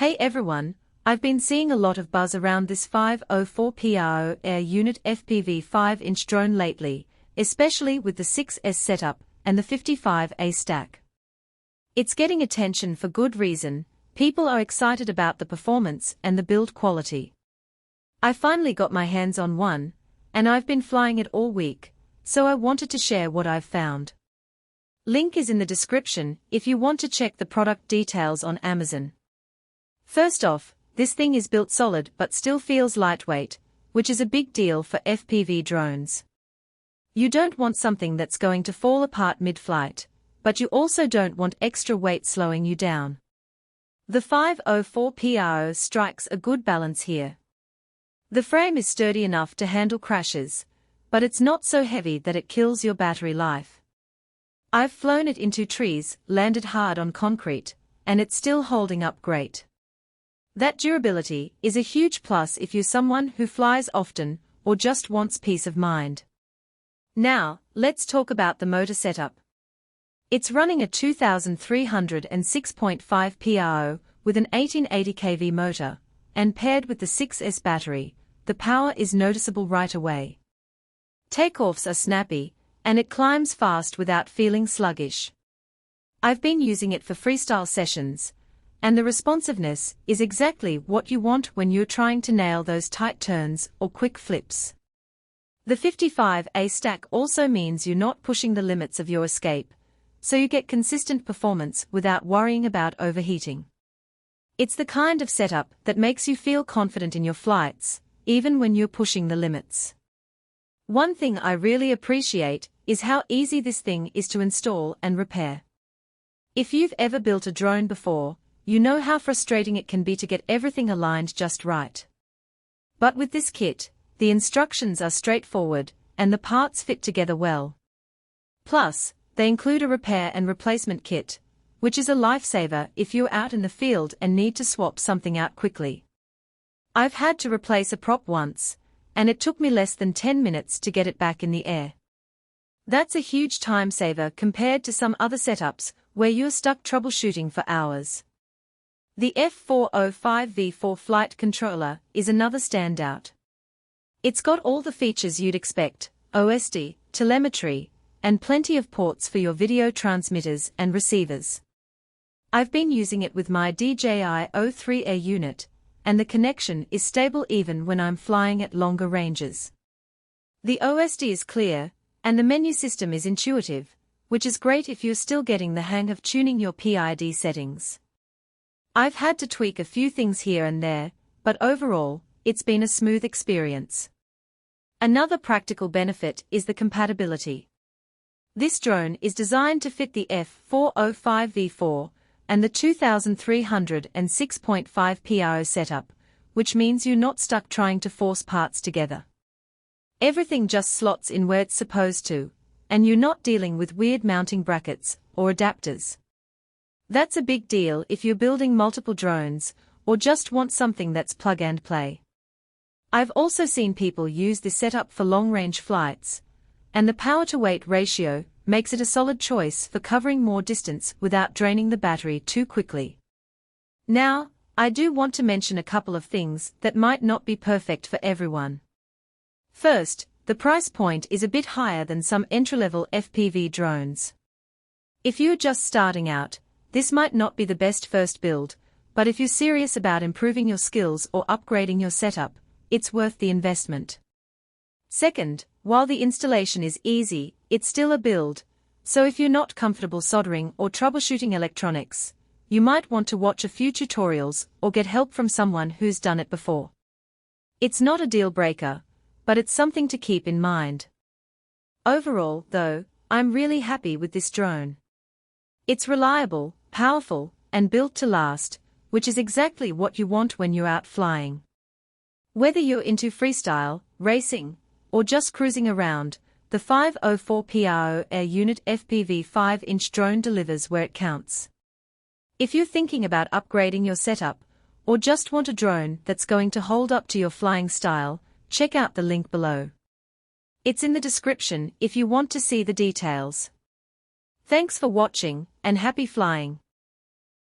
Hey everyone, I've been seeing a lot of buzz around this 504 PRO Air Unit FPV 5-inch drone lately, especially with the 6S setup and the 55A stack. It's getting attention for good reason. People are excited about the performance and the build quality. I finally got my hands on one, and I've been flying it all week, so I wanted to share what I've found. Link is in the description if you want to check the product details on Amazon. First off, this thing is built solid but still feels lightweight, which is a big deal for FPV drones. You don't want something that's going to fall apart mid-flight, but you also don't want extra weight slowing you down. The 504 PRO strikes a good balance here. The frame is sturdy enough to handle crashes, but it's not so heavy that it kills your battery life. I've flown it into trees, landed hard on concrete, and it's still holding up great. That durability is a huge plus if you're someone who flies often or just wants peace of mind. Now, let's talk about the motor setup. It's running a 2306.5 PRO with an 1880 kV motor, and paired with the 6S battery, the power is noticeable right away. Takeoffs are snappy, and it climbs fast without feeling sluggish. I've been using it for freestyle sessions, and the responsiveness is exactly what you want when you're trying to nail those tight turns or quick flips. The 55A stack also means you're not pushing the limits of your escape, so you get consistent performance without worrying about overheating. It's the kind of setup that makes you feel confident in your flights, even when you're pushing the limits. One thing I really appreciate is how easy this thing is to install and repair. If you've ever built a drone before, you know how frustrating it can be to get everything aligned just right. But with this kit, the instructions are straightforward, and the parts fit together well. Plus, they include a repair and replacement kit, which is a lifesaver if you're out in the field and need to swap something out quickly. I've had to replace a prop once, and it took me less than 10 minutes to get it back in the air. That's a huge time saver compared to some other setups where you're stuck troubleshooting for hours. The F405 V4 flight controller is another standout. It's got all the features you'd expect: OSD, telemetry, and plenty of ports for your video transmitters and receivers. I've been using it with my DJI-03 Air unit, and the connection is stable even when I'm flying at longer ranges. The OSD is clear, and the menu system is intuitive, which is great if you're still getting the hang of tuning your PID settings. I've had to tweak a few things here and there, but overall, it's been a smooth experience. Another practical benefit is the compatibility. This drone is designed to fit the F405 V4 and the 2306.5 PRO setup, which means you're not stuck trying to force parts together. Everything just slots in where it's supposed to, and you're not dealing with weird mounting brackets or adapters. That's a big deal if you're building multiple drones, or just want something that's plug and play. I've also seen people use this setup for long-range flights, and the power-to-weight ratio makes it a solid choice for covering more distance without draining the battery too quickly. Now, I do want to mention a couple of things that might not be perfect for everyone. First, the price point is a bit higher than some entry-level FPV drones. If you're just starting out, this might not be the best first build, but if you're serious about improving your skills or upgrading your setup, it's worth the investment. Second, while the installation is easy, it's still a build, so if you're not comfortable soldering or troubleshooting electronics, you might want to watch a few tutorials or get help from someone who's done it before. It's not a deal breaker, but it's something to keep in mind. Overall, though, I'm really happy with this drone. It's reliable, powerful, and built to last, which is exactly what you want when you're out flying. Whether you're into freestyle, racing, or just cruising around, the 504 PRO Air Unit FPV 5-inch drone delivers where it counts. If you're thinking about upgrading your setup, or just want a drone that's going to hold up to your flying style, check out the link below. It's in the description if you want to see the details. Thanks for watching, and happy flying!